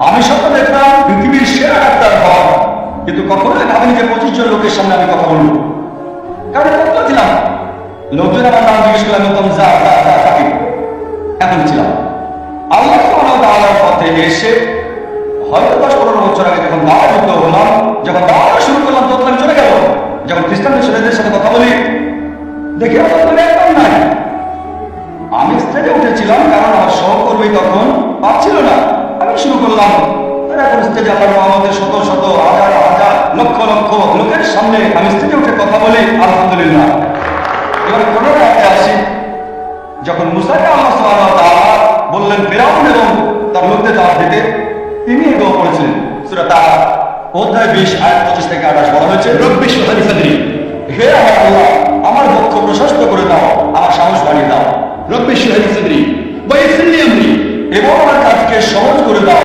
আমি স্বপ্ন দেখলাম পৃথিবীর সেরা ডাক্তার হওয়া, কিন্তু কখনোই ভাবিনি যে 25 জন লোকের সামনে আমি কথা বলবো। কারণ কত ছিলাম, লোকজন আমার নাম জিজ্ঞেস করলাম বলতাম যা যা যা তাকে এখন ছিলাম আল্লাহ সুবহানাহু ওয়া তাআলার পথে এসে হয়তো 10-15 বছর আগে যখন দাওয়া দিতে হলাম, যখন দাওয়া শুরু করলাম তখন আমি চলে গেল। যখন খ্রিস্টানদের ছেলেদের সাথে কথা বলি দেখি আমার একদম নাই। আমি স্টেজে উঠেছিলাম কারণ আমার সহকর্মী তখন পাচ্ছিল না। আমি শুরু করলাম, এখন স্টেজে আল্লাহর রহমতে শত শত হাজার হাজার লক্ষ লক্ষ লোকের সামনে আমি স্টেজে উঠে কথা বলি, আলহামদুলিল্লাহ। এবার পুনরায় আসি, যখন মুসাকে আল্লাহ সুবহানাহু ওয়া তাআলা বললেন ফিরআউন এবং তার লোকদের জবাব দিতে, তিনি এই দোয়া পড়েছিলেন। সূরা তাহা অধ্যায় 20 আয়াত 25 থেকে 28 বলা হয়েছে, রব্বি ইশরাহ লি সাদরি, হে আমার আল্লাহ আমার বক্ষ প্রশস্ত করে দাও, আমার সাহস বাড়িয়ে দাও। রব্বি ইশরাহ লি সাদরি ওয়া ইয়াসসির লি আমরি, এবং আমার কাজকে সহজ করে দাও।